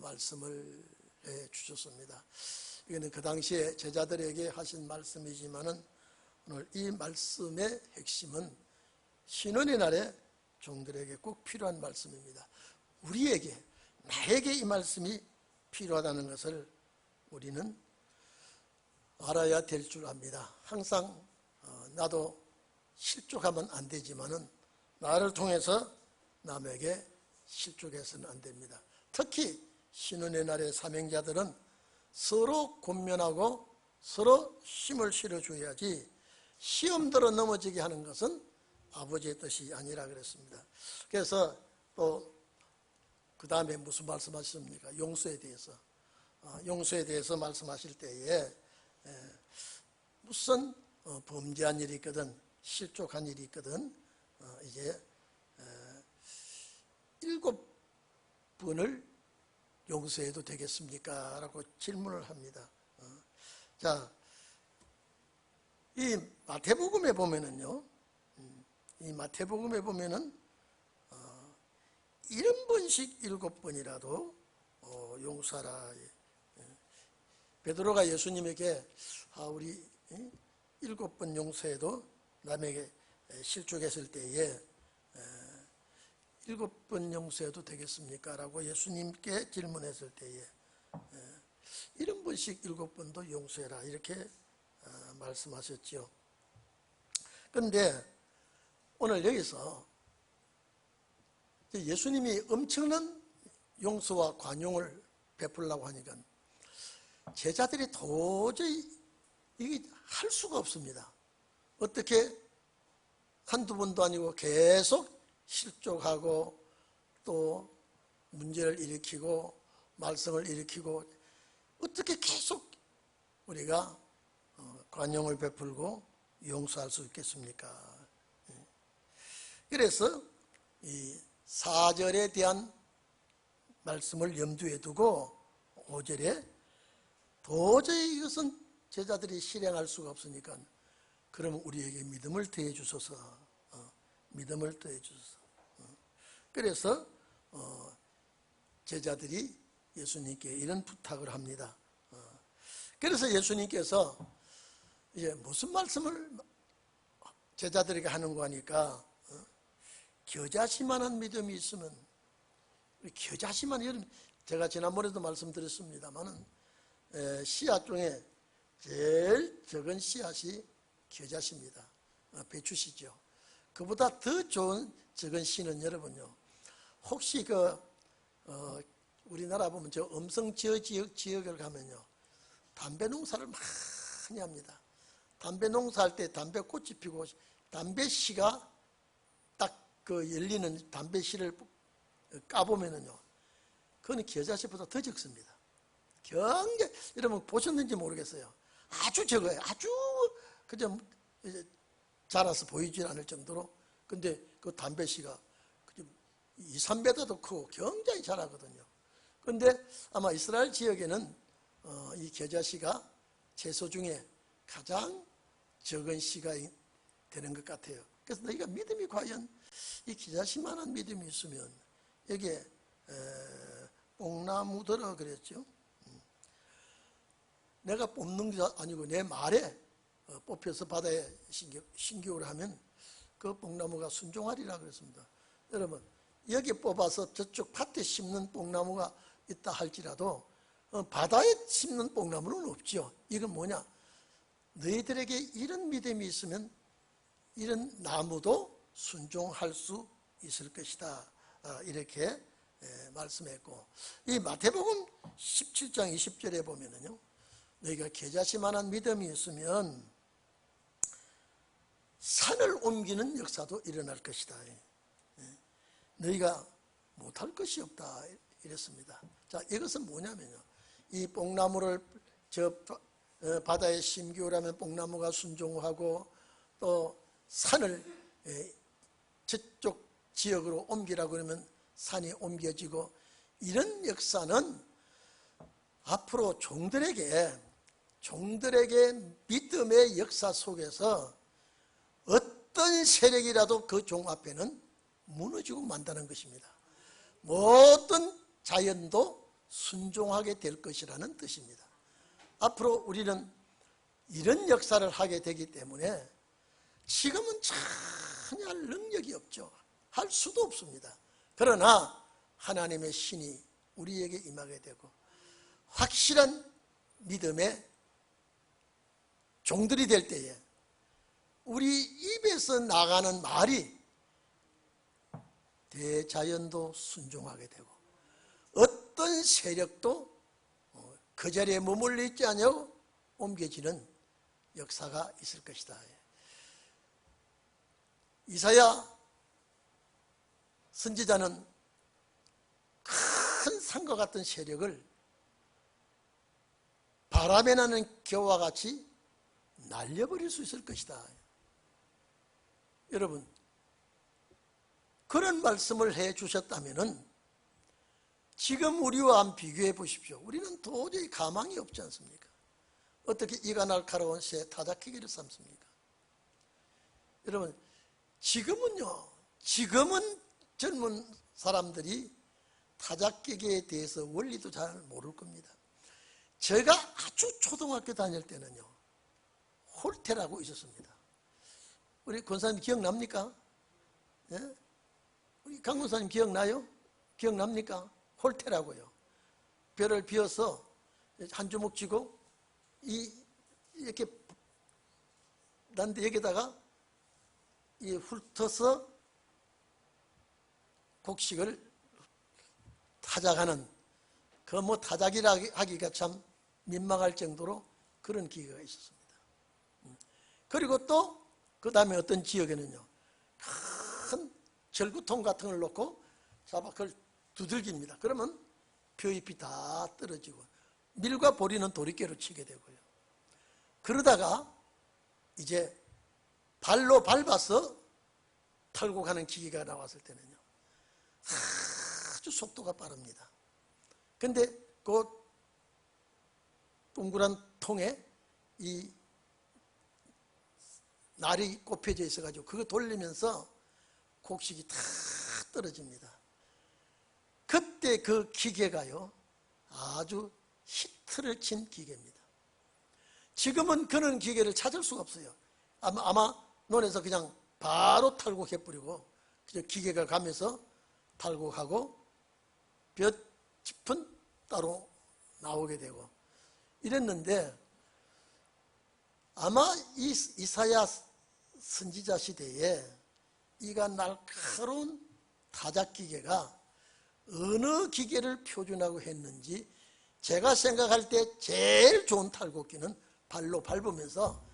말씀을 해 주셨습니다. 이거는 그 당시에 제자들에게 하신 말씀이지만은 오늘 이 말씀의 핵심은 신원의 날에 종들에게 꼭 필요한 말씀입니다. 우리에게, 나에게 이 말씀이 필요하다는 것을 우리는 알아야 될 줄 압니다. 항상 나도 실족하면 안 되지만은 나를 통해서 남에게 실족해서는 안 됩니다. 특히 신운의 날의 사명자들은 서로 권면하고 서로 힘을 실어줘야지 시험 들어 넘어지게 하는 것은 아버지의 뜻이 아니라 그랬습니다. 그래서 또 그 다음에 무슨 말씀하셨습니까? 용서에 대해서. 용서에 대해서 말씀하실 때에 무슨 범죄한 일이 있거든, 실족한 일이 있거든 이제 7번을 용서해도 되겠습니까? 라고 질문을 합니다. 자, 이 마태복음에 보면은요, 이 마태복음에 보면은 70번씩 7번이라도 용서하라. 베드로가 예수님에게 우리 7번 용서해도 남에게 실족했을 때에 7번 용서해도 되겠습니까? 라고 예수님께 질문했을 때에 70번씩 7번도 용서해라 이렇게 말씀하셨죠. 그런데 오늘 여기서 예수님이 엄청난 용서와 관용을 베풀려고 하니까 제자들이 도저히 이게 할 수가 없습니다. 어떻게 한두 번도 아니고 계속 실족하고 또 문제를 일으키고 말썽을 일으키고 어떻게 계속 우리가 관용을 베풀고 용서할 수 있겠습니까? 그래서 이 4절에 대한 말씀을 염두에 두고 5절에 도저히 이것은 제자들이 실행할 수가 없으니까 그러면 우리에게 믿음을 더해 주소서. 믿음을 더해 주소서. 그래서 제자들이 예수님께 이런 부탁을 합니다. 그래서 예수님께서 이제 무슨 말씀을 제자들에게 하는 거 하니까 겨자씨만한 믿음이 있으면, 겨자씨만, 제가 지난번에도 말씀드렸습니다만은 씨앗 중에 제일 적은 씨앗이 겨자씨입니다. 배추씨죠. 그보다 더 좋은 적은 씨는 여러분요, 혹시 우리나라 보면 저 음성지역 지역을 가면요, 담배 농사를 많이 합니다. 담배 농사할 때 담배꽃이 피고 담배씨가 딱 열리는 담배씨를 까보면은요, 그건 겨자씨보다 더 적습니다. 굉장히, 여러분 보셨는지 모르겠어요. 아주 적어요. 아주 그저 자라서 보이지 않을 정도로. 근데 그 담배씨가 2, 3배도 크고 굉장히 자라거든요. 근데 아마 이스라엘 지역에는 이 겨자씨가 채소 중에 가장 적은 씨가 되는 것 같아요. 그래서 너희가 믿음이 과연 이 겨자씨만한 믿음이 있으면, 여기에 뽕나무들어 그랬죠. 내가 뽑는 게 아니고 내 말에 뽑혀서 바다에 신기오를 하면 그 뽕나무가 순종하리라 그랬습니다. 여러분, 여기 뽑아서 저쪽 밭에 심는 뽕나무가 있다 할지라도 바다에 심는 뽕나무는 없죠. 이건 뭐냐? 너희들에게 이런 믿음이 있으면 이런 나무도 순종할 수 있을 것이다. 이렇게 말씀했고, 이 마태복음 17장 20절에 보면은요, 너희가 겨자씨만한 믿음이 있으면 산을 옮기는 역사도 일어날 것이다. 너희가 못할 것이 없다. 이랬습니다. 자, 이것은 뭐냐면요, 이 뽕나무를 바다에 심기우라면 뽕나무가 순종하고, 또 산을 저쪽 지역으로 옮기라고 그러면 산이 옮겨지고, 이런 역사는 앞으로 종들에게 믿음의 역사 속에서 어떤 세력이라도 그 종 앞에는 무너지고 만다는 것입니다. 모든 자연도 순종하게 될 것이라는 뜻입니다. 앞으로 우리는 이런 역사를 하게 되기 때문에 지금은 전혀 할 능력이 없죠. 할 수도 없습니다. 그러나 하나님의 신이 우리에게 임하게 되고 확실한 믿음의 종들이 될 때에 우리 입에서 나가는 말이 대자연도 순종하게 되고 어떤 세력도 그 자리에 머물러 있지 않냐고 옮겨지는 역사가 있을 것이다. 이사야 선지자는 큰 산과 같은 세력을 바람에 나는 겨와 같이 날려버릴 수 있을 것이다. 여러분, 그런 말씀을 해 주셨다면 지금 우리와 비교해 보십시오. 우리는 도저히 가망이 없지 않습니까? 어떻게 이가 날카로운 새 타작기계를 삼습니까? 여러분, 지금은 젊은 사람들이 타작기계에 대해서 원리도 잘 모를 겁니다. 제가 아주 초등학교 다닐 때는요, 홀테라고 있었습니다. 우리 권사님 기억납니까? 예? 우리 강 권사님 기억나요? 기억납니까? 홀테라고요. 벼를 비워서 한 주먹 쥐고 이렇게 난데 여기다가 훑어서 곡식을 타작하는 그 타작이라 하기가 참 민망할 정도로 그런 기계가 있었습니다. 그리고 또 그 다음에 어떤 지역에는요, 큰 절구통 같은 걸 놓고 자박을 두들깁니다. 그러면 벼잎이 다 떨어지고 밀과 보리는 도리깨로 치게 되고요. 그러다가 이제 발로 밟아서 털고 가는 기계가 나왔을 때는요, 아주 속도가 빠릅니다. 근데 그 동그란 통에 이 날이 꼽혀져 있어가지고 그거 돌리면서 곡식이 다 떨어집니다. 그때 그 기계가요, 아주 히트를 친 기계입니다. 지금은 그런 기계를 찾을 수가 없어요. 아마 논에서 그냥 바로 탈곡해버리고 그냥 기계가 가면서 탈곡하고 볕짚은 따로 나오게 되고 이랬는데, 아마 이사야 선지자 시대에 이가 날카로운 타작기계가 어느 기계를 표준하고 했는지, 제가 생각할 때 제일 좋은 탈곡기는 발로 밟으면서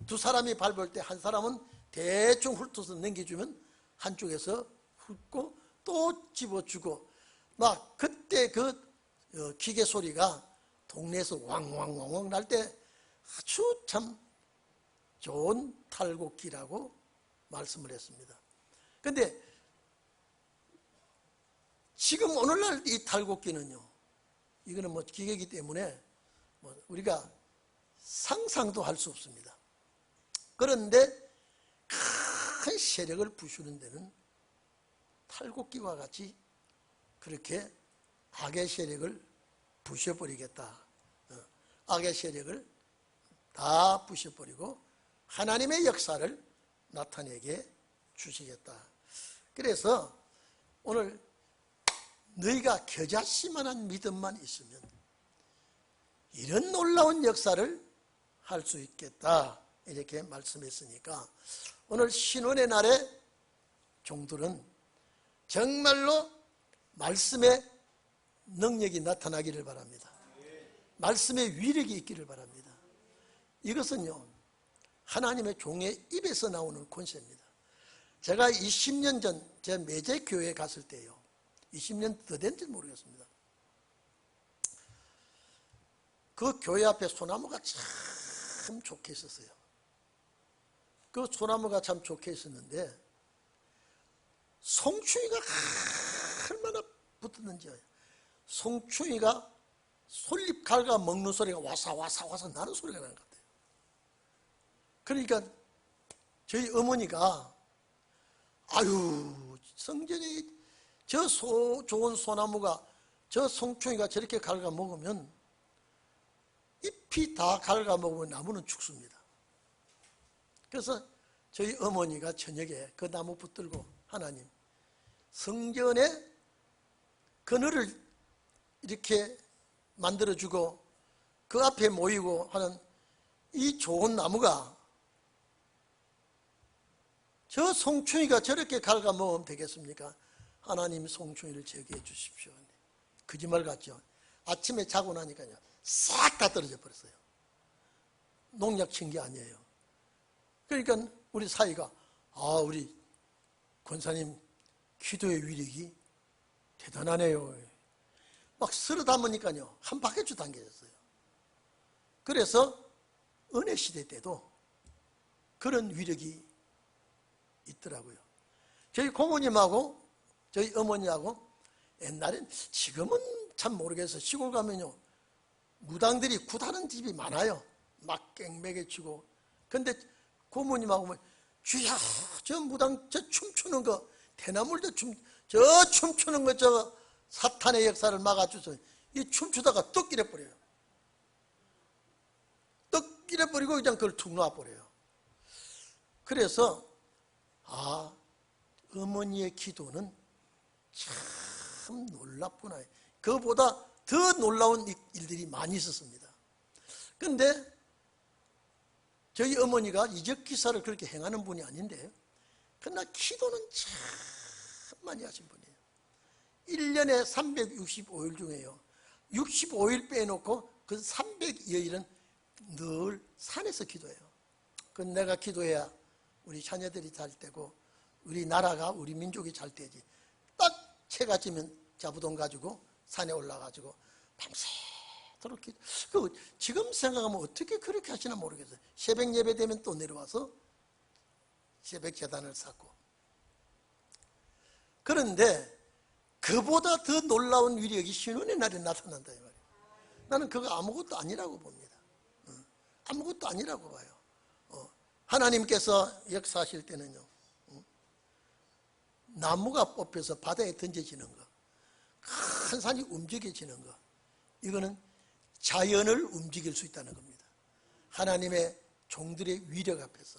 두 사람이 밟을 때 한 사람은 대충 훑어서 넘겨주면 한쪽에서 훑고 또 집어주고, 막 그때 그 기계 소리가 동네에서 왕왕왕왕 날 때 아주 참 좋은 탈곡기라고 말씀을 했습니다. 근데 지금 오늘날 이 탈곡기는요, 이거는 뭐 기계이기 때문에 우리가 상상도 할 수 없습니다. 그런데 큰 세력을 부수는 데는 탈곡기와 같이 그렇게 악의 세력을 부셔버리겠다. 악의 세력을 다 부셔버리고 하나님의 역사를 나타내게 주시겠다. 그래서 오늘 너희가 겨자씨만한 믿음만 있으면 이런 놀라운 역사를 할 수 있겠다, 이렇게 말씀했으니까 오늘 신원의 날에 종들은 정말로 말씀의 능력이 나타나기를 바랍니다. 말씀의 위력이 있기를 바랍니다. 이것은요, 하나님의 종의 입에서 나오는 권세입니다. 제가 20년 전 제 매제교회에 갔을 때요, 20년 더 된지 모르겠습니다. 그 교회 앞에 소나무가 참 좋게 있었어요. 그 소나무가 참 좋게 있었는데 송충이가 얼마나 붙었는지, 송충이가 솔잎 갉아 먹는 소리가 와사와사와사 나는 소리가 나는 것 같아요. 그러니까 저희 어머니가 아유, 성전에 저 좋은 소나무가 저 송충이가 저렇게 갉아먹으면 잎이 다 갉아먹으면 나무는 죽습니다. 그래서 저희 어머니가 저녁에 그 나무 붙들고 하나님 성전에 그늘을 이렇게 만들어주고 그 앞에 모이고 하는 이 좋은 나무가 저 송충이가 저렇게 갉아먹으면 되겠습니까? 하나님 송충이를 제거해 주십시오. 거짓말 같죠? 아침에 자고 나니까요 싹 다 떨어져 버렸어요. 농약 친 게 아니에요. 그러니까 우리 사이가 우리 권사님 기도의 위력이 대단하네요. 막 쓸어 담으니까요 한 바퀴줄 당겨졌어요. 그래서 은혜 시대 때도 그런 위력이 있더라고요. 저희 고모님하고 저희 어머니하고 옛날엔, 지금은 참 모르겠어요. 시골 가면요 무당들이 굿하는 집이 많아요. 막 깽매개치고. 근데 고모님하고 주야 저 무당 저 춤추는 거 대나무를 저 춤추는 거 저 사탄의 역사를 막아주서 이 춤추다가 떡 이래버려요. 떡 이래버리고 그냥 그걸 툭 놔버려요. 그래서 어머니의 기도는 참 놀랍구나. 그보다 더 놀라운 일들이 많이 있었습니다. 근데 저희 어머니가 이적기사를 그렇게 행하는 분이 아닌데 그러나 기도는 참 많이 하신 분이에요. 1년에 365일 중에요 65일 빼놓고 그 300여일은 늘 산에서 기도해요. 그건 내가 기도해야 우리 자녀들이 잘 되고 우리 나라가 우리 민족이 잘 되지. 딱 채가 지면 자부동 가지고 산에 올라가지고 밤새도록 지금 생각하면 어떻게 그렇게 하시나 모르겠어요. 새벽 예배 되면 또 내려와서 새벽 제단을 쌓고. 그런데 그보다 더 놀라운 위력이 신혼의 날에 나타난다 이 말이에요. 나는 그거 아무것도 아니라고 봅니다. 아무것도 아니라고 봐요. 하나님께서 역사하실 때는요 나무가 뽑혀서 바다에 던져지는 거, 큰 산이 움직여지는 거, 이거는 자연을 움직일 수 있다는 겁니다. 하나님의 종들의 위력 앞에서.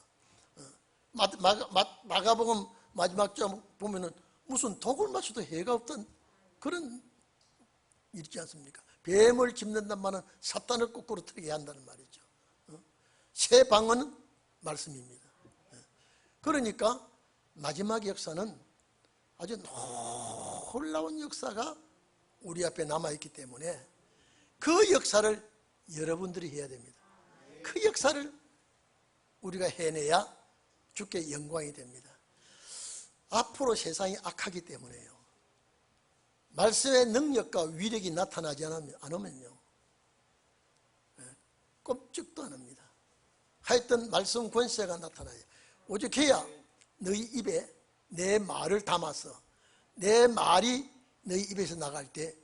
마가복음 마지막 장 보면은 무슨 독을 마셔도 해가 없던 그런 일이지 않습니까? 뱀을 짚는단 말은 사탄을 거꾸로 틀게 한다는 말이죠. 새 방언은 말씀입니다. 그러니까 마지막 역사는 아주 놀라운 역사가 우리 앞에 남아있기 때문에 그 역사를 여러분들이 해야 됩니다. 그 역사를 우리가 해내야 주께 영광이 됩니다. 앞으로 세상이 악하기 때문에요. 말씀의 능력과 위력이 나타나지 않으면요 꼼짝도 안 합니다. 하여튼 말씀 권세가 나타나요. 오죽해야 너희 입에 내 말을 담아서 내 말이 너희 입에서 나갈 때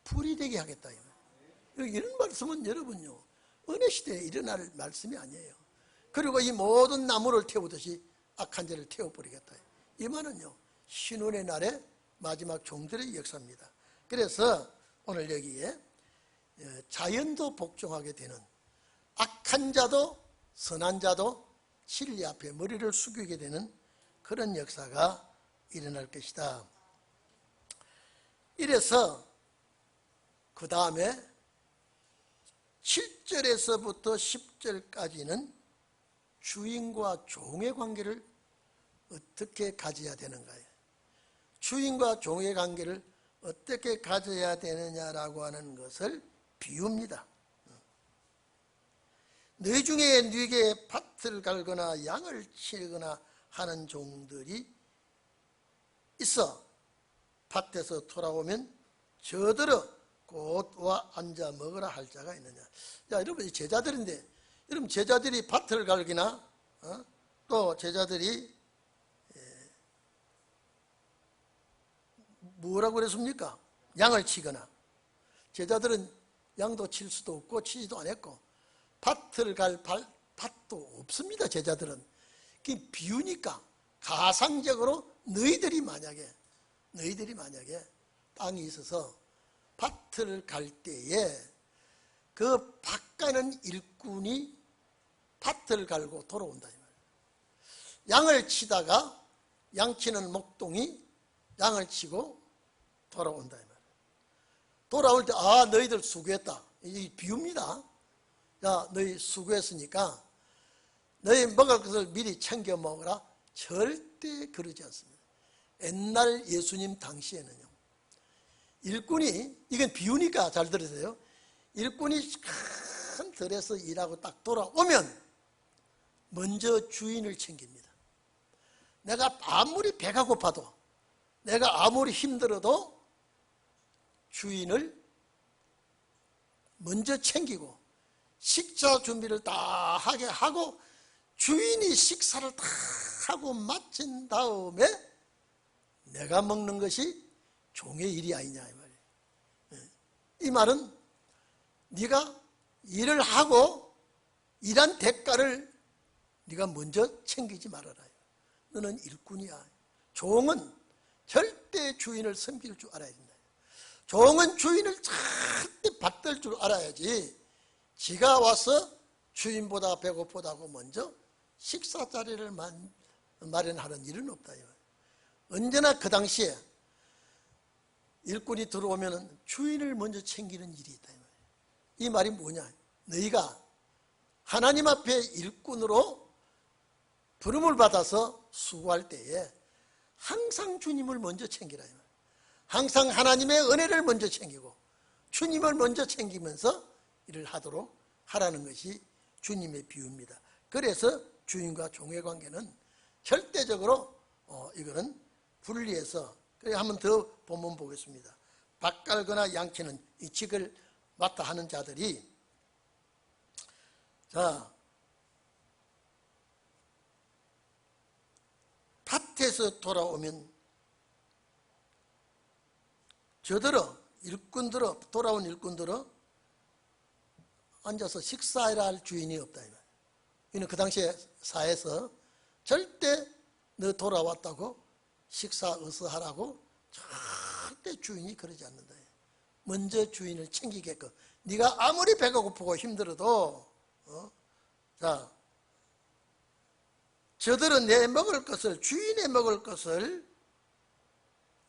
불이 되게 하겠다. 이런 말씀은 여러분요 은혜 시대에 일어날 말씀이 아니에요. 그리고 이 모든 나무를 태우듯이 악한 자를 태워버리겠다. 이 말은요 신혼의 날에 마지막 종들의 역사입니다. 그래서 오늘 여기에 자연도 복종하게 되는, 악한 자도 선한 자도 진리 앞에 머리를 숙이게 되는 그런 역사가 일어날 것이다. 이래서 그 다음에 7절에서부터 10절까지는 주인과 종의 관계를 어떻게 가져야 되는가요? 주인과 종의 관계를 어떻게 가져야 되느냐라고 하는 것을 비웁니다. 너희 중에 네게 밭을 갈거나 양을 치거나 하는 종들이 있어 밭에서 돌아오면 저들어 곧 와 앉아 먹으라 할 자가 있느냐. 자, 여러분 제자들인데, 여러분 제자들이 밭을 갈기나 또 제자들이 뭐라고 그랬습니까? 양을 치거나. 제자들은 양도 칠 수도 없고 치지도 않았고 밭을 갈 밭도 없습니다. 제자들은. 그 비우니까 가상적으로 너희들이 만약에 땅이 있어서 밭을 갈 때에 그 밭 가는 일꾼이 밭을 갈고 돌아온다 이 말이에요. 양을 치다가 양치는 목동이 양을 치고 돌아온다 이 말이에요. 돌아올 때 너희들 수고했다. 이 비유입니다. 야, 너희 수고했으니까 너희 먹을 것을 미리 챙겨 먹으라. 절대 그러지 않습니다. 옛날 예수님 당시에는요, 일꾼이, 이건 비유니까 잘 들으세요. 일꾼이 큰 들에서 일하고 딱 돌아오면 먼저 주인을 챙깁니다. 내가 아무리 배가 고파도, 내가 아무리 힘들어도 주인을 먼저 챙기고 식사 준비를 다 하게 하고 주인이 식사를 다 하고 마친 다음에 내가 먹는 것이 종의 일이 아니냐 이 말이에요. 이 말은 네가 일을 하고 일한 대가를 네가 먼저 챙기지 말아라. 너는 일꾼이야. 종은 절대 주인을 섬길 줄 알아야 된다. 종은 주인을 절대 받들 줄 알아야지 지가 와서 주인보다 배고프다고 먼저 식사 자리를 마련하는 일은 없다. 언제나 그 당시에 일꾼이 들어오면 주인을 먼저 챙기는 일이 있다. 이 말이 뭐냐? 너희가 하나님 앞에 일꾼으로 부름을 받아서 수고할 때에 항상 주님을 먼저 챙기라. 항상 하나님의 은혜를 먼저 챙기고 주님을 먼저 챙기면서 일을 하도록 하라는 것이 주님의 비유입니다. 그래서 주인과 종의 관계는 절대적으로 이거는 분리해서, 그래 한번 더 본문 보겠습니다. 밭 갈거나 양치는 이 직을 맡아 하는 자들이, 자, 밭에서 돌아오면 저들어 일꾼들어 돌아온 일꾼들어 앉아서 식사해라 할 주인이 없다. 이는 그 당시에 사회에서 절대 너 돌아왔다고 식사 어서 하라고 절대 주인이 그러지 않는다. 먼저 주인을 챙기게끔. 네가 아무리 배가 고프고 힘들어도 자, 저들은 내 먹을 것을, 주인의 먹을 것을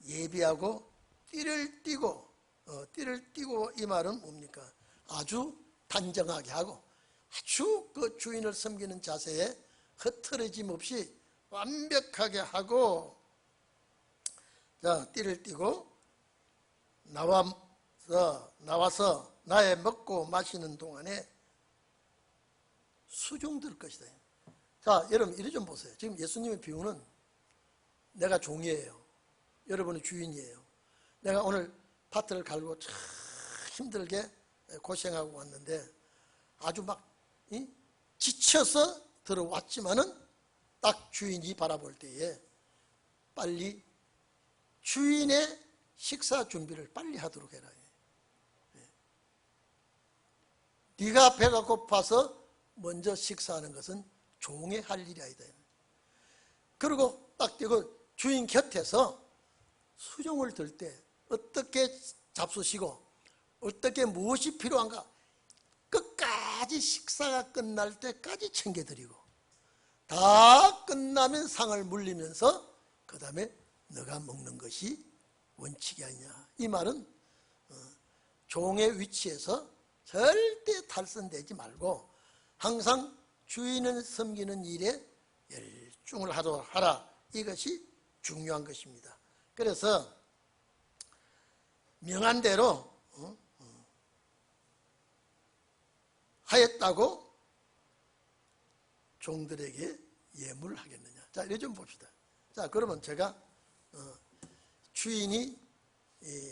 예비하고 띠를 띠고 이 말은 뭡니까? 아주 단정하게 하고 아주 그 주인을 섬기는 자세에 흐트러짐 없이 완벽하게 하고, 자, 띠를 띠고 나와서 나의 먹고 마시는 동안에 수종될 것이다. 자, 여러분 이리 좀 보세요. 지금 예수님의 비유는 내가 종이에요. 여러분은 주인이에요. 내가 오늘 밭을 갈고 참 힘들게 고생하고 왔는데 아주 막 지쳐서 들어왔지만은 딱 주인이 바라볼 때에 빨리 주인의 식사 준비를 빨리 하도록 해라. 네가 배가 고파서 먼저 식사하는 것은 종의 할 일이 아니다. 그리고 딱 띄고 주인 곁에서 수종을 들 때 어떻게 잡수시고 어떻게 무엇이 필요한가 끝까지 식사가 끝날 때까지 챙겨드리고 다 끝나면 상을 물리면서 그 다음에 너가 먹는 것이 원칙이 아니냐. 이 말은 종의 위치에서 절대 탈선되지 말고 항상 주인을 섬기는 일에 열중을 하도록 하라. 이것이 중요한 것입니다. 그래서 명한 대로 하였다고 종들에게 예물을 하겠느냐. 자, 이래 좀 봅시다. 자, 그러면 제가 주인이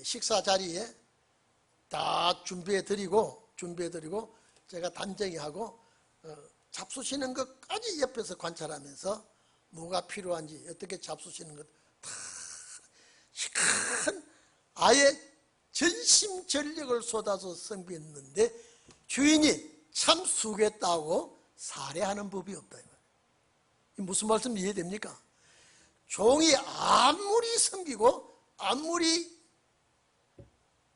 식사 자리에 다 준비해드리고 제가 단정히 하고 잡수시는 것까지 옆에서 관찰하면서 뭐가 필요한지 어떻게 잡수시는 것 다 아예 전심전력을 쏟아서 섬겼는데 주인이 참 수고했다고 살해하는 법이 없다. 무슨 말씀 이해됩니까? 종이 아무리 섬기고 아무리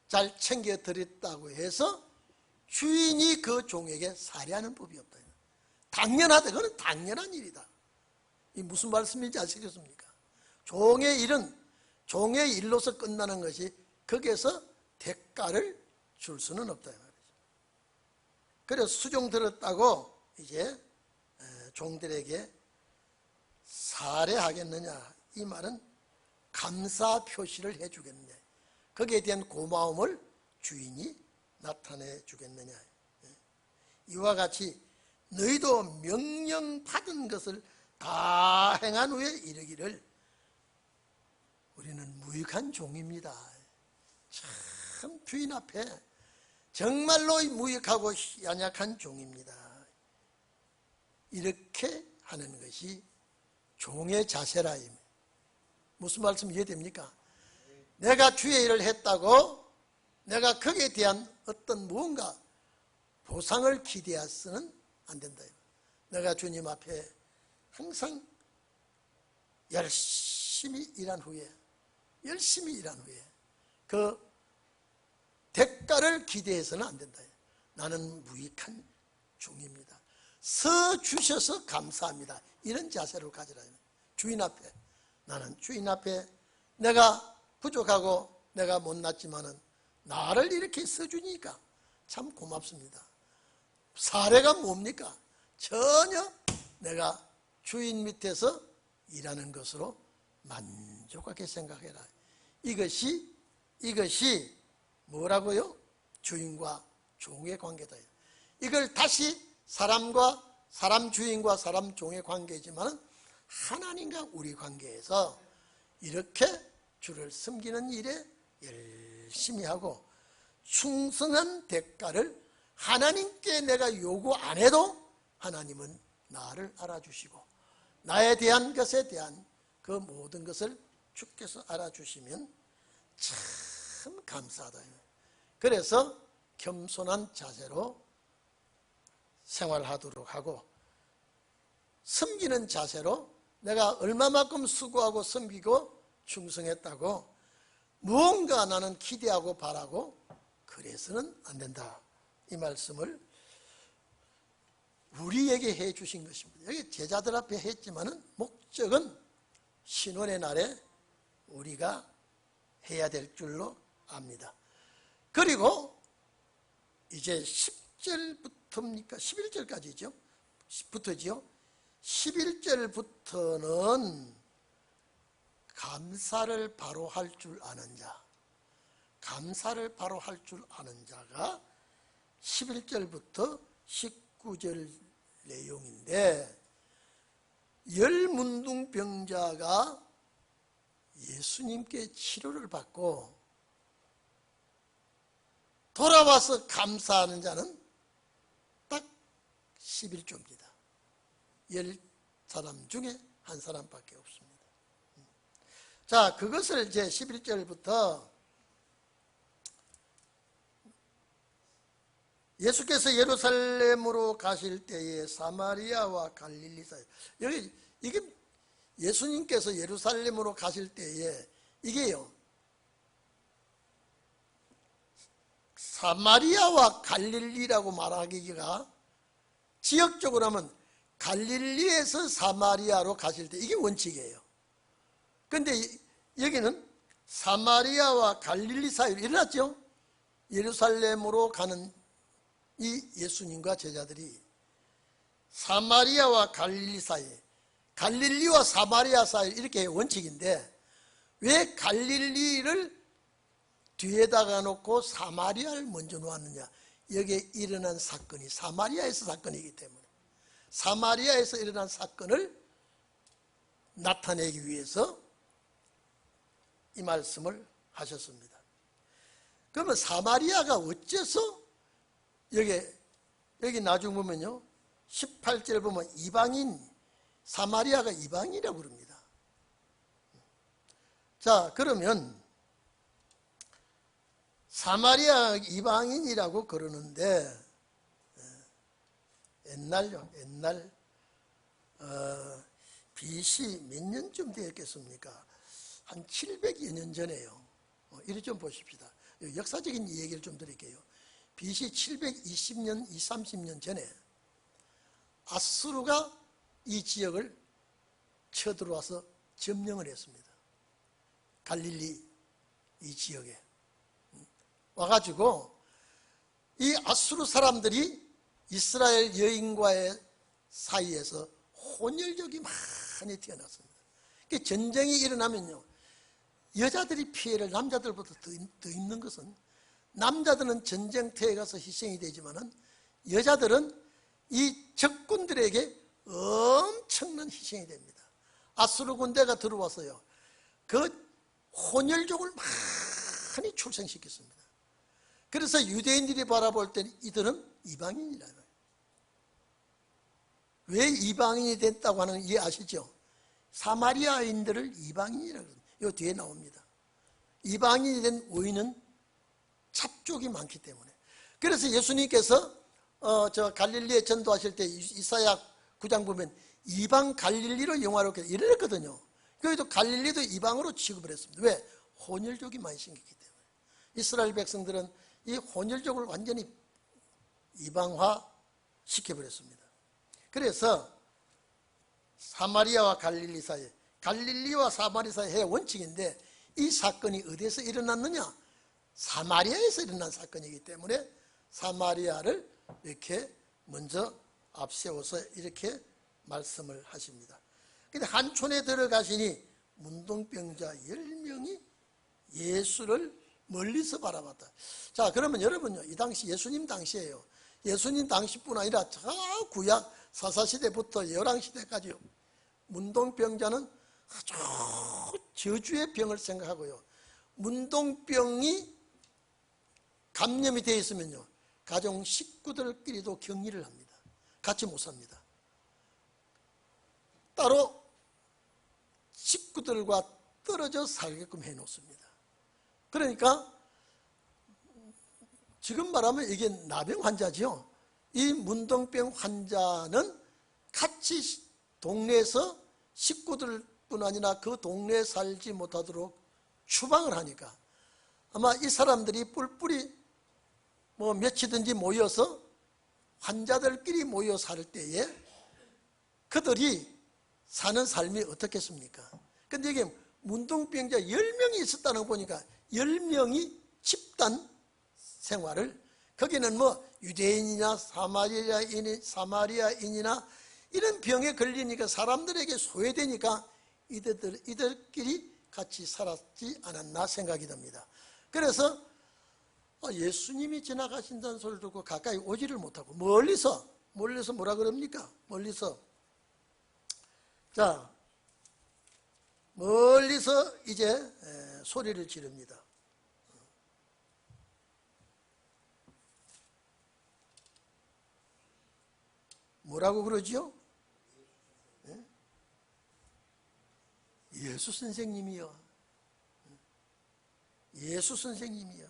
잘 챙겨드렸다고 해서 주인이 그 종에게 살해하는 법이 없다. 당연하다. 그건 당연한 일이다. 이 무슨 말씀인지 아시겠습니까? 종의 일은 종의 일로서 끝나는 것이 거기에서 대가를 줄 수는 없다. 그래서 수종 들었다고 이제 종들에게 살해하겠느냐, 이 말은 감사 표시를 해주겠느냐, 거기에 대한 고마움을 주인이 나타내 주겠느냐. 이와 같이 너희도 명령받은 것을 다 행한 후에 이르기를 우리는 무익한 종입니다. 참 주인 앞에 정말로 무익하고 연약한 종입니다. 이렇게 하는 것이 종의 자세라. 무슨 말씀 이해됩니까? 내가 주의 일을 했다고 내가 거기에 대한 어떤 무언가 보상을 기대해서는 안 된다. 내가 주님 앞에 항상 열심히 일한 후에 그 대가를 기대해서는 안 된다. 나는 무익한 종입니다. 서 주셔서 감사합니다. 이런 자세로 가지라. 주인 앞에, 나는 주인 앞에 내가 부족하고 내가 못났지만은 나를 이렇게 써주니까 참 고맙습니다. 사례가 뭡니까? 전혀 내가 주인 밑에서 일하는 것으로 만족하게 생각해라. 이것이 뭐라고요? 주인과 종의 관계다. 이걸 다시 사람 주인과 사람 종의 관계이지만 하나님과 우리 관계에서 이렇게 주를 섬기는 일에 열심히 하고 충성한 대가를 하나님께 내가 요구 안 해도 하나님은 나를 알아주시고 나에 대한 것에 대한 그 모든 것을 주께서 알아주시면 참 감사하다. 그래서 겸손한 자세로 생활하도록 하고 섬기는 자세로 내가 얼마만큼 수고하고 섬기고 충성했다고 무언가 나는 기대하고 바라고 그래서는 안 된다. 이 말씀을 우리에게 해 주신 것입니다. 여기 제자들 앞에 했지만은 목적은 신원의 날에 우리가 해야 될 줄로 압니다. 그리고 이제 10절부터입니까? 11절까지죠. 부터지요. 11절부터는 감사를 바로 할 줄 아는 자, 감사를 바로 할 줄 아는 자가 11절부터 19절 내용인데, 열문둥병자가 예수님께 치료를 받고 돌아와서 감사하는 자는 딱 11조입니다. 10사람 중에 한 사람밖에 없습니다. 자, 그것을 이제 11절부터 예수께서 예루살렘으로 가실 때에 사마리아와 갈릴리 사이, 여기 이게 예수님께서 예루살렘으로 가실 때에 이게요, 사마리아와 갈릴리라고 말하기가 지역적으로 하면 갈릴리에서 사마리아로 가실 때 이게 원칙이에요. 그런데 여기는 사마리아와 갈릴리 사이로 일어났죠. 예루살렘으로 가는 이 예수님과 제자들이 사마리아와 갈릴리 사이, 갈릴리와 사마리아 사이 이렇게 원칙인데 왜 갈릴리를 뒤에다가 놓고 사마리아를 먼저 놓았느냐? 여기에 일어난 사건이 사마리아에서 사건이기 때문에 사마리아에서 일어난 사건을 나타내기 위해서 이 말씀을 하셨습니다. 그러면 사마리아가 어째서 여기 나중 보면요, 18절 보면 이방인, 사마리아가 이방인이라고 그럽니다. 자, 그러면 사마리아 이방인이라고 그러는데 옛날 BC 몇 년쯤 되었겠습니까? 한 700여 년 전에요. 이리 좀 보십시다. 역사적인 얘기를 좀 드릴게요. BC 720년, 230년 전에 아수르가 이 지역을 쳐들어와서 점령을 했습니다. 갈릴리 이 지역에 와가지고 이 아수르 사람들이 이스라엘 여인과의 사이에서 혼혈족이 많이 태어났습니다. 전쟁이 일어나면요, 여자들이 피해를 남자들보다 더 입는 것은, 남자들은 전쟁터에 가서 희생이 되지만은 여자들은 이 적군들에게 엄청난 희생이 됩니다. 아수르 군대가 들어와서요, 그 혼혈족을 많이 출생시켰습니다. 그래서 유대인들이 바라볼 때는 이들은 이방인이라는 거예요. 왜 이방인이 됐다고 하는 이해 아시죠? 사마리아인들을 이방인이라고 그래요. 이 뒤에 나옵니다. 이방인이 된 원인은 잡족이 많기 때문에. 그래서 예수님께서 저 갈릴리에 전도하실 때 이사야 9장 보면 이방 갈릴리로 영화롭게 이랬거든요. 그래도 갈릴리도 이방으로 취급을 했습니다. 왜? 혼혈족이 많이 생겼기 때문에. 이스라엘 백성들은 이 혼혈족을 완전히 이방화 시켜버렸습니다. 그래서 사마리아와 갈릴리 사이, 갈릴리와 사마리아 사이의 원칙인데, 이 사건이 어디에서 일어났느냐? 사마리아에서 일어난 사건이기 때문에 사마리아를 이렇게 먼저 앞세워서 이렇게 말씀을 하십니다. 근데 한촌에 들어가시니 문둥병자 10명이 예수를 멀리서 바라봤다. 자, 그러면 여러분요, 이 당시 예수님 당시에요, 예수님 당시뿐 아니라 저 구약 사사시대부터 열왕시대까지요, 문둥병자는 아주 저주의 병을 생각하고요, 문둥병이 감염이 되어 있으면요, 가정 식구들끼리도 격리를 합니다. 같이 못 삽니다. 따로 식구들과 떨어져 살게끔 해놓습니다. 그러니까 지금 말하면 이게 나병 환자지요. 이 문둥병 환자는 같이 동네에서 식구들뿐 아니라 그 동네에 살지 못하도록 추방을 하니까 아마 이 사람들이 뿔뿔이 며치든지 모여서 환자들끼리 모여 살 때에 그들이 사는 삶이 어떻겠습니까? 근데 이게 문둥병자 10명이 있었다는 거 보니까 10명이 집단 생활을, 거기는 유대인이나 사마리아인이나 이런 병에 걸리니까 사람들에게 소외되니까 이들끼리 같이 살았지 않았나 생각이 듭니다. 그래서 예수님이 지나가신다는 소리를 듣고 가까이 오지를 못하고 멀리서 뭐라 그럽니까? 멀리서 이제 소리를 지릅니다. 뭐라고 그러지요? 예수 선생님이요. 예수 선생님이요.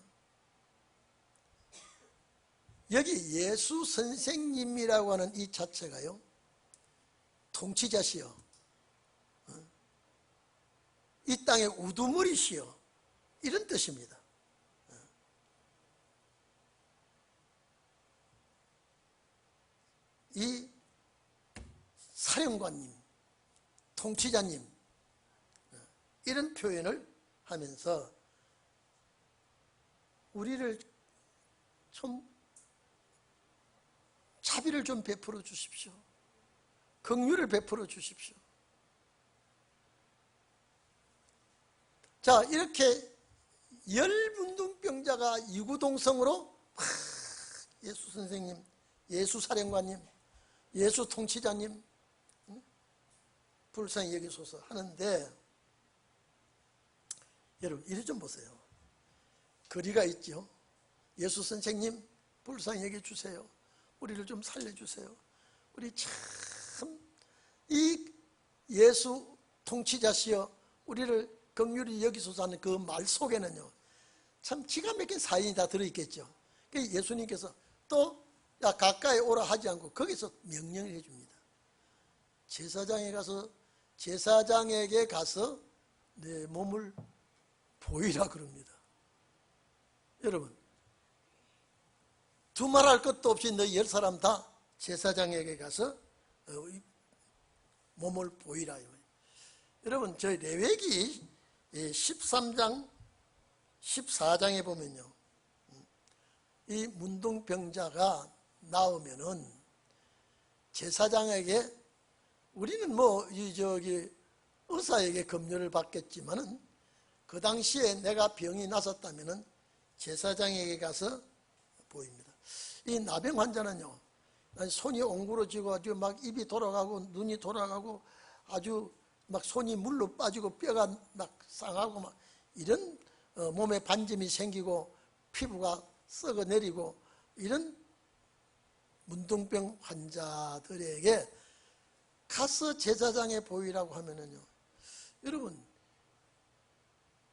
여기 예수 선생님이라고 하는 이 자체가요, 통치자시요, 이 땅의 우두머리시요, 이런 뜻입니다. 이 사령관님, 통치자님, 이런 표현을 하면서 우리를 좀 자비를 좀 베풀어 주십시오. 긍휼을 베풀어 주십시오. 자, 이렇게 10문둥병자가 이구동성으로 예수 선생님, 예수 사령관님, 예수 통치자님 불쌍히 여기소서 하는데, 여러분 이리 좀 보세요. 거리가 있죠. 예수 선생님 불쌍히 여겨주세요. 우리를 좀 살려주세요. 우리 참 이 예수 통치자시여 우리를 긍휼히 여기소서 하는 그 말 속에는요, 참 기가 막힌 사연이 다 들어있겠죠. 그래서 예수님께서 또 야 가까이 오라 하지 않고 거기서 명령을 해줍니다. 제사장에게 가서 내 몸을 보이라 그럽니다. 여러분, 두말할 것도 없이 너희 10사람 다 제사장에게 가서 몸을 보이라. 여러분, 저희 레위기 13장 14장에 보면요, 이 문둥병자가 나오면은 제사장에게, 우리는 뭐 의사에게 검열을 받겠지만은 그 당시에 내가 병이 났었다면은 제사장에게 가서 보입니다. 이 나병 환자는요, 손이 옹그러지고 아주 막 입이 돌아가고 눈이 돌아가고 아주 막 손이 물로 빠지고 뼈가 막 상하고 막 이런 몸에 반점이 생기고 피부가 썩어내리고 이런 문둥병 환자들에게 가서 제사장에 보이라고 하면은요, 여러분,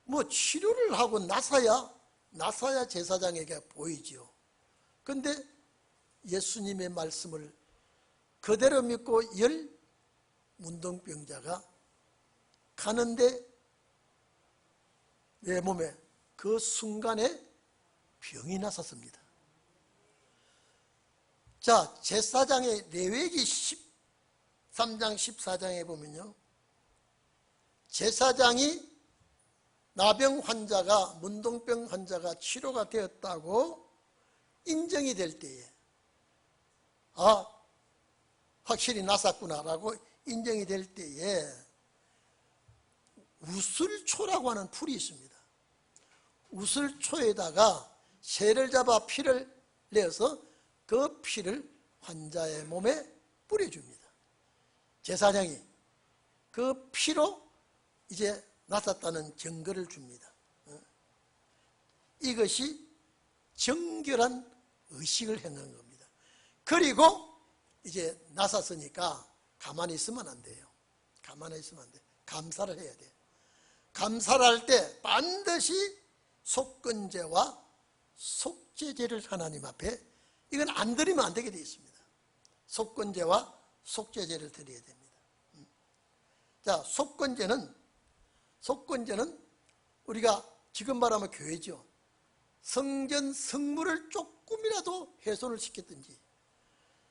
뭐 치료를 하고 나서야 제사장에게 보이지요. 근데 예수님의 말씀을 그대로 믿고 10 문둥병자가 가는데 내 몸에 그 순간에 병이 났었습니다. 자, 제사장의 레위기 13장 14장에 보면요, 제사장이 나병 환자가, 문둥병 환자가 치료가 되었다고 인정이 될 때에, 아, 확실히 났었구나라고 인정이 될 때에 우슬초라고 하는 풀이 있습니다. 우슬초에다가 새를 잡아 피를 내어서 그 피를 환자의 몸에 뿌려줍니다. 제사장이 그 피로 이제 났었다는 증거를 줍니다. 이것이 정결한 의식을 행한 겁니다. 그리고 이제 났었으니까 가만히 있으면 안 돼요. 가만히 있으면 안 돼요. 감사를 해야 돼요. 감사를 할 때 반드시 속건제와 속죄제를 하나님 앞에, 이건 안 드리면 안 되게 되어 있습니다. 속건제와 속죄제를 드려야 됩니다. 자, 속건제는 우리가 지금 말하면 교회죠. 성전 성물을 조금이라도 훼손을 시켰든지,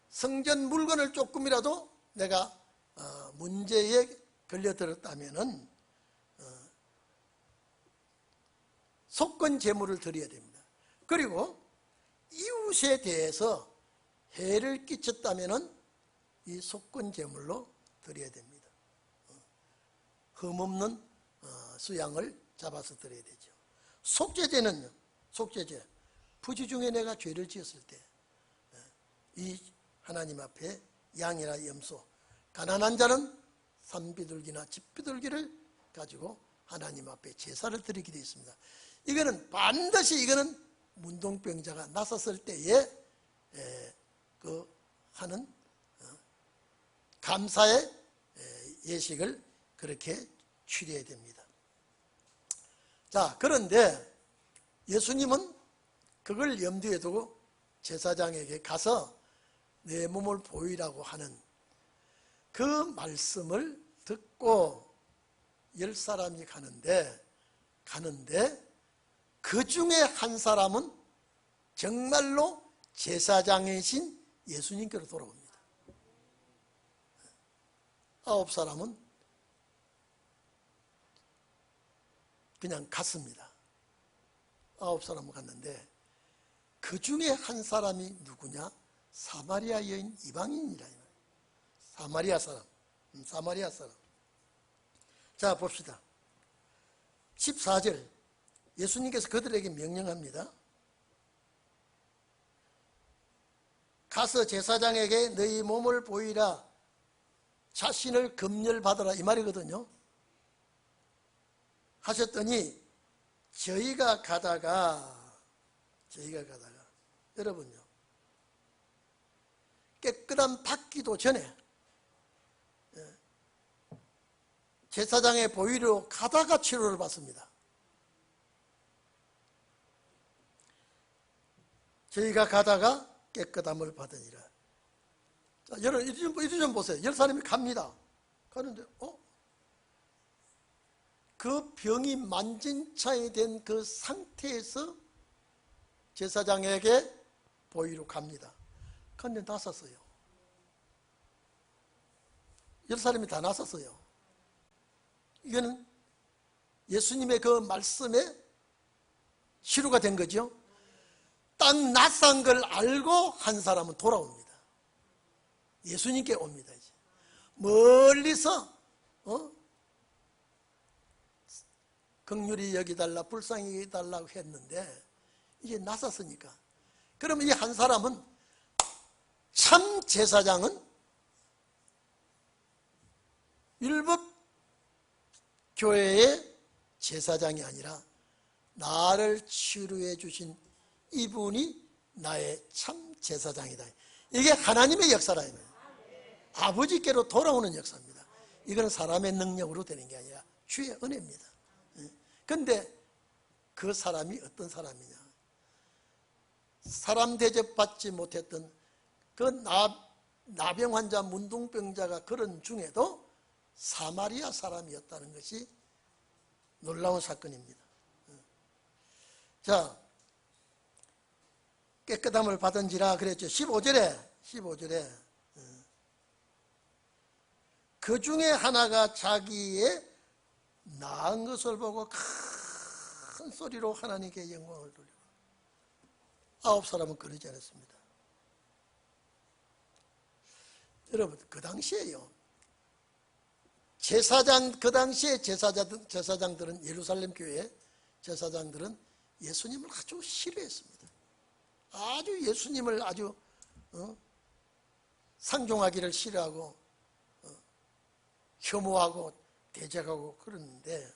성전 물건을 조금이라도 내가 문제에 걸려들었다면은 속건 제물을 드려야 됩니다. 그리고 이웃에 대해서 해를 끼쳤다면은 이 속건 제물로 드려야 됩니다. 흠없는 수양을 잡아서 드려야 되죠. 속죄제는요, 속죄제, 부지 중에 내가 죄를 지었을 때 이 하나님 앞에 양이나 염소, 가난한 자는 산비둘기나 집비둘기를 가지고 하나님 앞에 제사를 드리게 되어 있습니다. 이거는 반드시 문둥병자가 났었을 때에 하는 감사의 예식을 그렇게 취해야 됩니다. 자, 그런데 예수님은 그걸 염두에 두고 제사장에게 가서 내 몸을 보이라고 하는 그 말씀을 듣고 10사람이 가는데 그 중에 한 사람은 정말로 제사장이신 예수님께로 돌아옵니다. 9사람은 그냥 갔습니다. 9사람은 갔는데 그 중에 한 사람이 누구냐? 사마리아 여인, 이방인이라. 사마리아 사람. 자, 봅시다. 14절, 예수님께서 그들에게 명령합니다. 가서 제사장에게 너희 몸을 보이라, 자신을 검열받으라, 이 말이거든요. 하셨더니 저희가 가다가 여러분요, 깨끗함 받기도 전에 제사장의 보위로 가다가 치료를 받습니다. 저희가 가다가 깨끗함을 받으니라. 자, 여러분 이리 좀 보세요. 10사람이 갑니다. 가는데 그 병이 만진창이 된 그 상태에서 제사장에게 보이러 갑니다. 그런데 나섰어요. 10사람이 다 나섰어요. 이거는 예수님의 그 말씀에 치료가 된 거죠. 딱 낯선 걸 알고 한 사람은 돌아옵니다. 예수님께 옵니다. 이제. 멀리서 긍휼히 여기달라, 불쌍히 여기달라고 했는데 이제 나섰으니까. 그러면 이 한 사람은, 참 제사장은 율법 교회의 제사장이 아니라 나를 치료해 주신 이분이 나의 참 제사장이다. 이게 하나님의 역사라. 아버지께로 돌아오는 역사입니다. 이건 사람의 능력으로 되는 게 아니라 주의 은혜입니다. 그런데 그 사람이 어떤 사람이냐? 사람 대접받지 못했던 그 나병 환자, 문둥병자가 그런 중에도 사마리아 사람이었다는 것이 놀라운 사건입니다. 자, 깨끗함을 받은지라 그랬죠. 15절에 그 중에 하나가 자기의 나은 것을 보고 큰 소리로 하나님께 영광을 돌리고, 9사람은 그러지 않았습니다. 여러분, 그 당시에요, 그 당시에 제사장들은, 예루살렘 교회 제사장들은 예수님을 아주 싫어했습니다. 아주 예수님을 아주 상종하기를 싫어하고 혐오하고 대적하고 그러는데,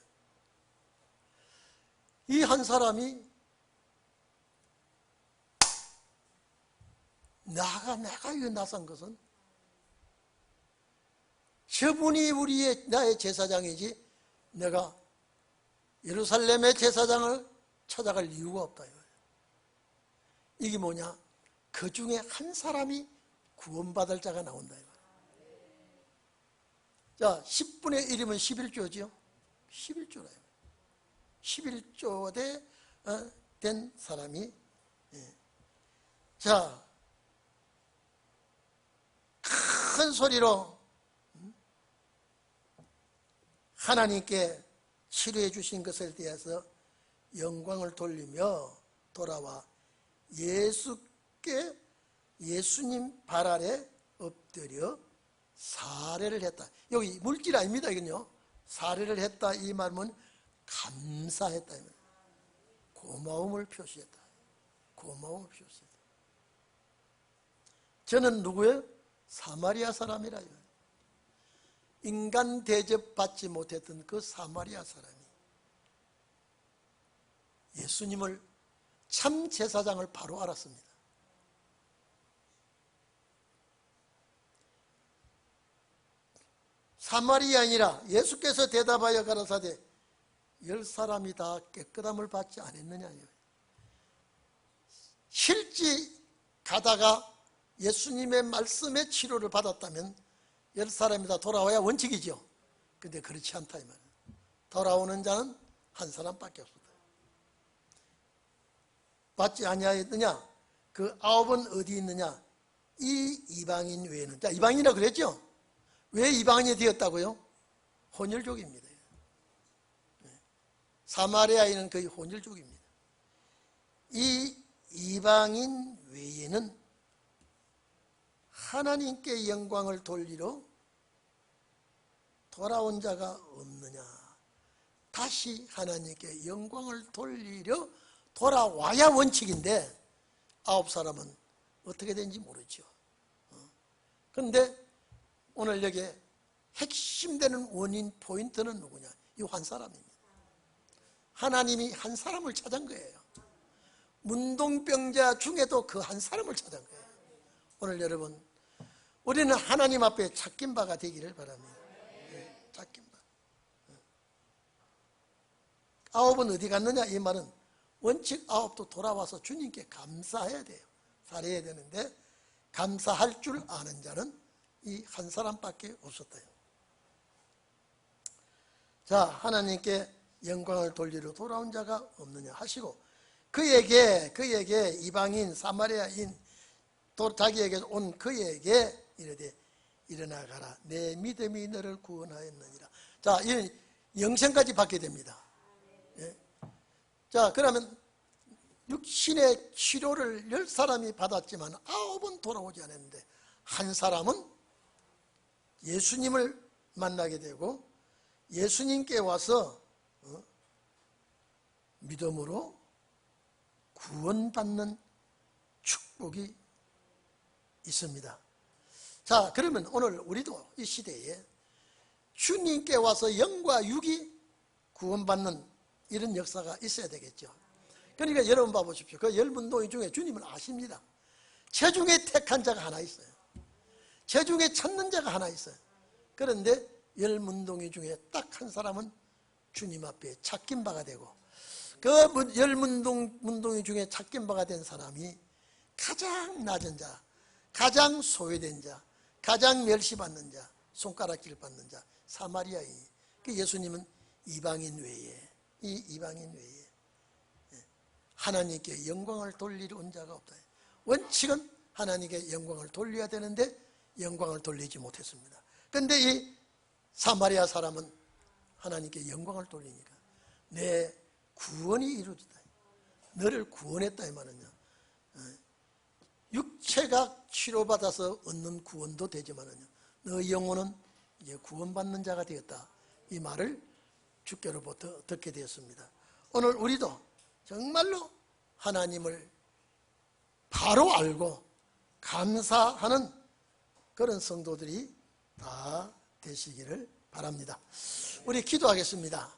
이 한 사람이 내가 이 나선 것은 저분이 나의 제사장이지 내가 예루살렘의 제사장을 찾아갈 이유가 없다. 이게 뭐냐? 그 중에 한 사람이 구원받을 자가 나온다. 자, 10분의 1이면 11조죠. 11조라요. 11조 된 사람이, 자, 큰 소리로 하나님께 치료해 주신 것에 대해서 영광을 돌리며 돌아와 예수님 발 아래 엎드려 사례를 했다. 여기 물질 아닙니다. 이건요, 사례를 했다 이 말은 감사했다, 고마움을 표시했다. 고마움을 표시했다. 저는 누구예요? 사마리아 사람이라. 인간 대접받지 못했던 그 사마리아 사람이 예수님을, 참 제사장을 바로 알았습니다. 사마리아인이라 예수께서 대답하여 가라사대 10사람이 다 깨끗함을 받지 않았느냐요. 실제 가다가 예수님의 말씀에 치료를 받았다면 10사람이 다 돌아와야 원칙이죠. 근데 그렇지 않다 이 말이에요. 돌아오는 자는 한 사람밖에 없었다. 받지 아니하였느냐? 그 9은 어디 있느냐? 이 이방인 외에는. 자, 이방인이라고 그랬죠? 왜 이방인이 되었다고요? 혼혈족입니다. 사마리아인은 거의 혼혈족입니다. 이 이방인 외에는 하나님께 영광을 돌리러 돌아온 자가 없느냐? 다시 하나님께 영광을 돌리려 돌아와야 원칙인데 9사람은 어떻게 된지 모르죠. 그런데 오늘 여기에 핵심되는 원인 포인트는 누구냐? 이 한 사람입니다. 하나님이 한 사람을 찾은 거예요. 문둥병자 중에도 그 한 사람을 찾은 거예요. 오늘 여러분, 우리는 하나님 앞에 찾긴 바가 되기를 바랍니다. 찾긴 바. 9은 어디 갔느냐? 이 말은 원칙 9도 돌아와서 주님께 감사해야 돼요. 살아야 되는데 감사할 줄 아는 자는 이 한 사람밖에 없었대요. 자, 하나님께 영광을 돌리러 돌아온 자가 없느냐 하시고, 그에게 이방인 사마리아인 또 자기에게 온 그에게 이르되 일어나 가라 내 믿음이 너를 구원하였느니라. 자, 이 영생까지 받게 됩니다. 예. 자, 그러면 육신의 치료를 10사람이 받았지만 9은 돌아오지 않았는데 한 사람은 예수님을 만나게 되고 예수님께 와서 믿음으로 구원받는 축복이 있습니다. 자, 그러면 오늘 우리도 이 시대에 주님께 와서 영과 육이 구원받는 이런 역사가 있어야 되겠죠. 그러니까 여러분 봐보십시오. 그 10문동이 중에 주님은 아십니다. 체중에 택한 자가 하나 있어요. 체중에 찾는 자가 하나 있어요. 그런데 10문동이 중에 딱 한 사람은 주님 앞에 찾긴 바가 되고 그 10문동이 중에 찾긴 바가 된 사람이 가장 낮은 자, 가장 소외된 자, 가장 멸시받는 자, 손가락질 받는 자, 사마리아인. 그 예수님은 이방인 외에 하나님께 영광을 돌리러 온 자가 없다. 원칙은 하나님께 영광을 돌려야 되는데 영광을 돌리지 못했습니다. 그런데 이 사마리아 사람은 하나님께 영광을 돌리니까 내 구원이 이루어지다. 너를 구원했다 이 말은요. 육체가 치료받아서 얻는 구원도 되지만은요. 너 영혼은 이제 구원받는 자가 되었다. 이 말을 주께로부터 듣게 되었습니다. 오늘 우리도 정말로 하나님을 바로 알고 감사하는 그런 성도들이 다 되시기를 바랍니다. 우리 기도하겠습니다.